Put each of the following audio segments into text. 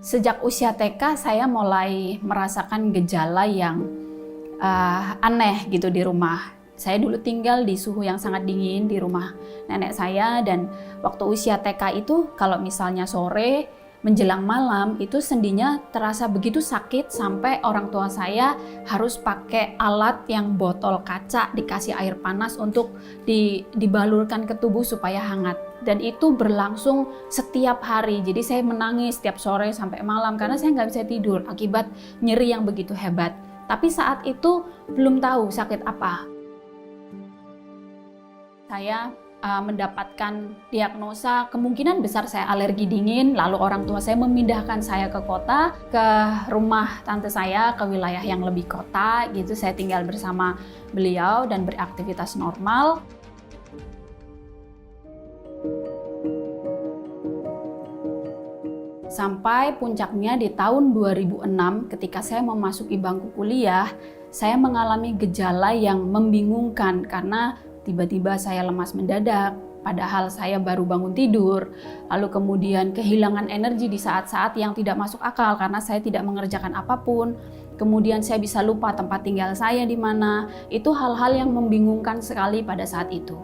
Sejak usia TK saya mulai merasakan gejala yang aneh gitu di rumah. Saya dulu tinggal di suhu yang sangat dingin di rumah nenek saya, dan waktu usia TK itu kalau misalnya sore menjelang malam itu sendinya terasa begitu sakit sampai orang tua saya harus pakai alat yang botol kaca dikasih air panas untuk dibalurkan ke tubuh supaya hangat. Dan itu berlangsung setiap hari, jadi saya menangis setiap sore sampai malam karena saya nggak bisa tidur akibat nyeri yang begitu hebat. Tapi saat itu belum tahu sakit apa. Saya mendapatkan diagnosa kemungkinan besar saya alergi dingin, lalu orang tua saya memindahkan saya ke kota, ke rumah tante saya, ke wilayah yang lebih kota gitu. Saya tinggal bersama beliau dan beraktivitas normal. Sampai puncaknya di tahun 2006 ketika saya memasuki bangku kuliah, saya mengalami gejala yang membingungkan karena tiba-tiba saya lemas mendadak, padahal saya baru bangun tidur. Lalu kemudian kehilangan energi di saat-saat yang tidak masuk akal karena saya tidak mengerjakan apapun. Kemudian saya bisa lupa tempat tinggal saya di mana. Itu hal-hal yang membingungkan sekali pada saat itu.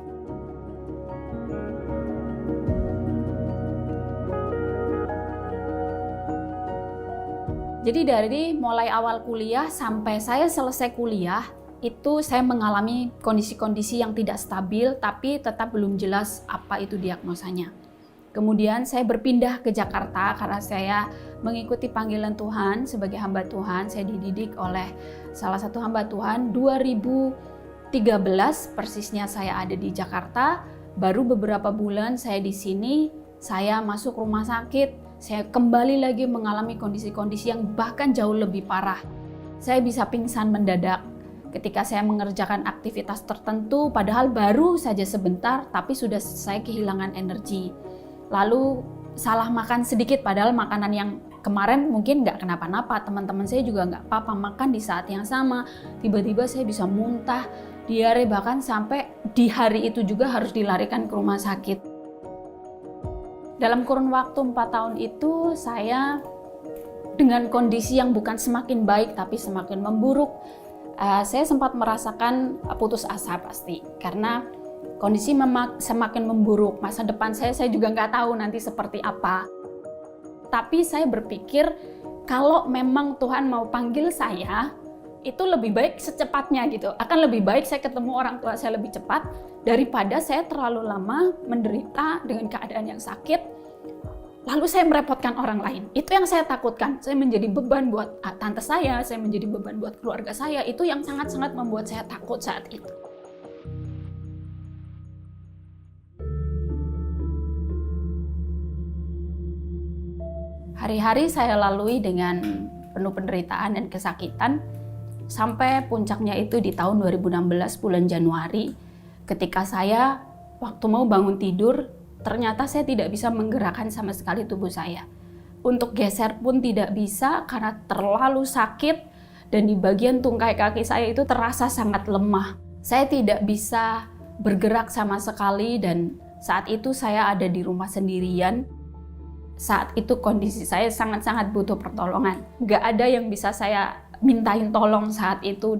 Jadi dari mulai awal kuliah sampai saya selesai kuliah, itu saya mengalami kondisi-kondisi yang tidak stabil, tapi tetap belum jelas apa itu diagnosanya. Kemudian saya berpindah ke Jakarta karena saya mengikuti panggilan Tuhan sebagai hamba Tuhan. Saya dididik oleh salah satu hamba Tuhan. 2013 persisnya saya ada di Jakarta. Baru beberapa bulan saya di sini, saya masuk rumah sakit. Saya kembali lagi mengalami kondisi-kondisi yang bahkan jauh lebih parah. Saya bisa pingsan mendadak ketika saya mengerjakan aktivitas tertentu, padahal baru saja sebentar, tapi sudah saya kehilangan energi. Lalu salah makan sedikit, padahal makanan yang kemarin mungkin nggak kenapa-napa, teman-teman saya juga nggak apa-apa, makan di saat yang sama. Tiba-tiba saya bisa muntah, diare, bahkan sampai di hari itu juga harus dilarikan ke rumah sakit. Dalam kurun waktu 4 tahun itu saya dengan kondisi yang bukan semakin baik tapi semakin memburuk. Saya sempat merasakan putus asa pasti karena kondisi semakin memburuk. Masa depan saya juga nggak tahu nanti seperti apa. Tapi saya berpikir kalau memang Tuhan mau panggil saya, itu lebih baik secepatnya gitu. Akan lebih baik saya ketemu orang tua saya lebih cepat daripada saya terlalu lama menderita dengan keadaan yang sakit, lalu saya merepotkan orang lain. Itu yang saya takutkan. Saya menjadi beban buat tante saya menjadi beban buat keluarga saya. Itu yang sangat-sangat membuat saya takut saat itu. Hari-hari saya lalui dengan penuh penderitaan dan kesakitan, sampai puncaknya itu di tahun 2016 bulan Januari, ketika saya waktu mau bangun tidur, ternyata saya tidak bisa menggerakkan sama sekali tubuh saya. Untuk geser pun tidak bisa karena terlalu sakit, dan di bagian tungkai kaki saya itu terasa sangat lemah. Saya tidak bisa bergerak sama sekali, dan saat itu saya ada di rumah sendirian. Saat itu kondisi saya sangat-sangat butuh pertolongan. Gak ada yang bisa saya mintain tolong saat itu.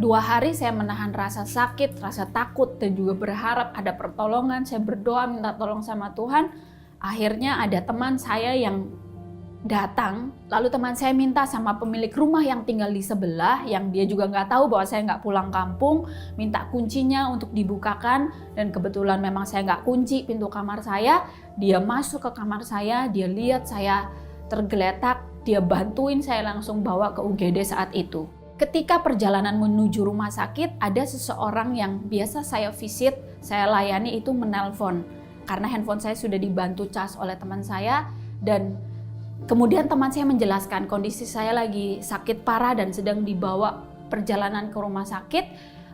2 hari saya menahan rasa sakit, rasa takut, dan juga berharap ada pertolongan. Saya berdoa minta tolong sama Tuhan. Akhirnya ada teman saya yang datang, lalu teman saya minta sama pemilik rumah yang tinggal di sebelah, yang dia juga nggak tahu bahwa saya nggak pulang kampung, minta kuncinya untuk dibukakan, dan kebetulan memang saya nggak kunci pintu kamar saya. Dia masuk ke kamar saya, dia lihat saya tergeletak, dia bantuin saya langsung bawa ke UGD saat itu. Ketika perjalanan menuju rumah sakit, ada seseorang yang biasa saya visit, saya layani, itu menelpon. Karena handphone saya sudah dibantu cas oleh teman saya, dan kemudian teman saya menjelaskan kondisi saya lagi sakit parah dan sedang dibawa perjalanan ke rumah sakit.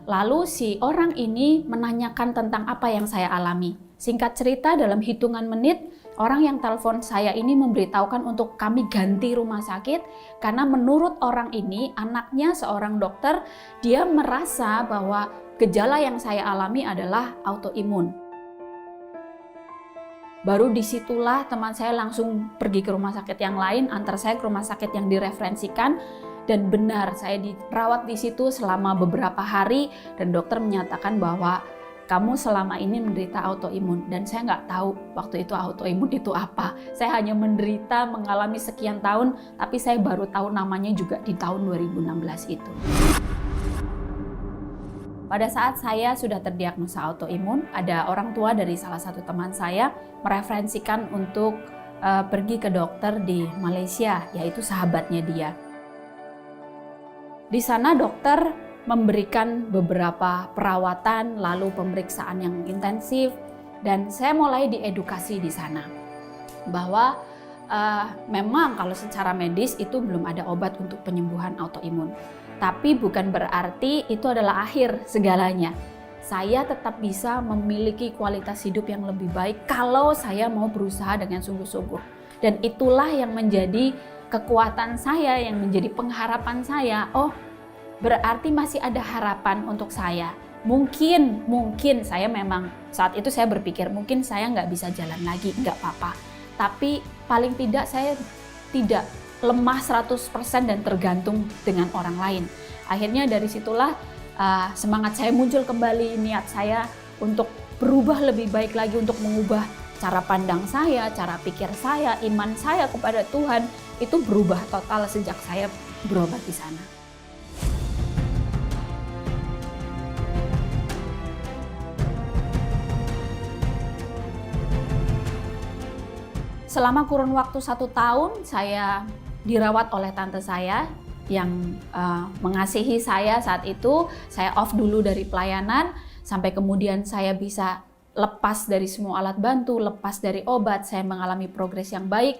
Lalu si orang ini menanyakan tentang apa yang saya alami. Singkat cerita, dalam hitungan menit, orang yang telepon saya ini memberitahukan untuk kami ganti rumah sakit karena menurut orang ini, anaknya seorang dokter, dia merasa bahwa gejala yang saya alami adalah autoimun. Baru disitulah teman saya langsung pergi ke rumah sakit yang lain, antar saya ke rumah sakit yang direferensikan, dan benar saya dirawat di situ selama beberapa hari dan dokter menyatakan bahwa kamu selama ini menderita autoimun, dan saya nggak tahu waktu itu autoimun itu apa. Saya hanya menderita mengalami sekian tahun, tapi saya baru tahu namanya juga di tahun 2016 itu. Pada saat saya sudah terdiagnosa autoimun, ada orang tua dari salah satu teman saya mereferensikan untuk pergi ke dokter di Malaysia, yaitu sahabatnya dia. Di sana dokter memberikan beberapa perawatan, lalu pemeriksaan yang intensif, dan saya mulai diedukasi di sana bahwa memang kalau secara medis itu belum ada obat untuk penyembuhan autoimun. Tapi bukan berarti itu adalah akhir segalanya. Saya tetap bisa memiliki kualitas hidup yang lebih baik kalau saya mau berusaha dengan sungguh-sungguh. Dan itulah yang menjadi kekuatan saya, yang menjadi pengharapan saya. Oh, berarti masih ada harapan untuk saya. Mungkin saya memang saat itu saya berpikir mungkin saya nggak bisa jalan lagi, nggak apa-apa. Tapi paling tidak saya tidak lemah 100% dan tergantung dengan orang lain. Akhirnya dari situlah semangat saya muncul kembali, niat saya untuk berubah lebih baik lagi, untuk mengubah cara pandang saya, cara pikir saya, iman saya kepada Tuhan itu berubah total sejak saya berobat di sana. Selama kurun waktu 1 tahun saya dirawat oleh tante saya yang mengasihi saya saat itu. Saya off dulu dari pelayanan sampai kemudian saya bisa lepas dari semua alat bantu, lepas dari obat, saya mengalami progres yang baik.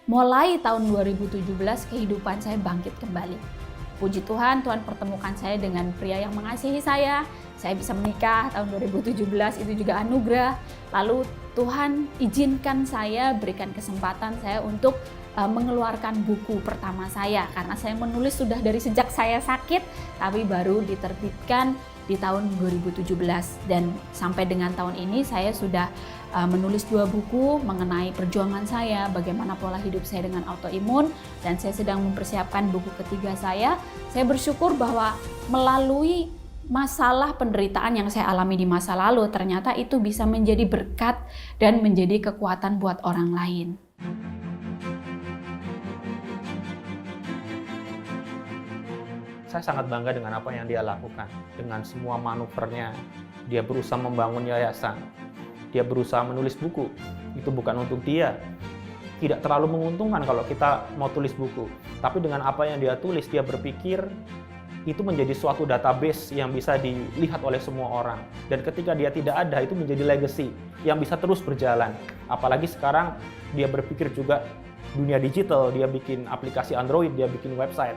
Mulai tahun 2017 kehidupan saya bangkit kembali. Puji Tuhan, Tuhan pertemukan saya dengan pria yang mengasihi saya. Saya bisa menikah tahun 2017, itu juga anugerah. Lalu Tuhan izinkan saya, berikan kesempatan saya untuk mengeluarkan buku pertama saya. Karena saya menulis sudah dari sejak saya sakit, tapi baru diterbitkan di tahun 2017. Dan sampai dengan tahun ini saya sudah menulis 2 buku mengenai perjuangan saya, bagaimana pola hidup saya dengan autoimun, dan saya sedang mempersiapkan buku ketiga saya. Saya bersyukur bahwa melalui masalah penderitaan yang saya alami di masa lalu, ternyata itu bisa menjadi berkat dan menjadi kekuatan buat orang lain. Saya sangat bangga dengan apa yang dia lakukan. Dengan semua manuvernya, dia berusaha membangun yayasan. Dia berusaha menulis buku. Itu bukan untuk dia. Tidak terlalu menguntungkan kalau kita mau tulis buku. Tapi dengan apa yang dia tulis, dia berpikir itu menjadi suatu database yang bisa dilihat oleh semua orang. Dan ketika dia tidak ada, itu menjadi legacy yang bisa terus berjalan. Apalagi sekarang dia berpikir juga dunia digital, dia bikin aplikasi Android, dia bikin website.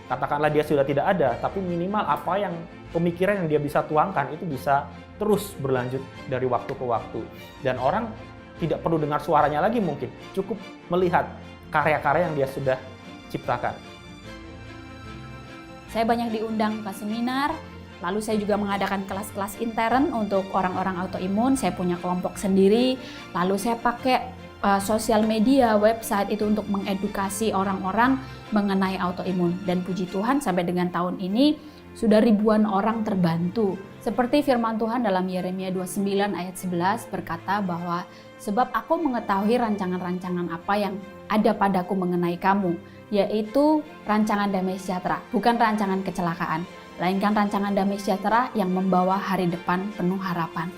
Katakanlah dia sudah tidak ada, tapi minimal apa yang pemikiran yang dia bisa tuangkan itu bisa terus berlanjut dari waktu ke waktu. Dan orang tidak perlu dengar suaranya lagi mungkin, cukup melihat karya-karya yang dia sudah ciptakan. Saya banyak diundang ke seminar, lalu saya juga mengadakan kelas-kelas intern untuk orang-orang autoimun. Saya punya kelompok sendiri, lalu saya pakai sosial media, website itu untuk mengedukasi orang-orang mengenai autoimun. Dan puji Tuhan sampai dengan tahun ini sudah ribuan orang terbantu. Seperti firman Tuhan dalam Yeremia 29 ayat 11 berkata bahwa sebab aku mengetahui rancangan-rancangan apa yang ada padaku mengenai kamu, yaitu rancangan damai sejahtera, bukan rancangan kecelakaan, melainkan rancangan damai sejahtera yang membawa hari depan penuh harapan.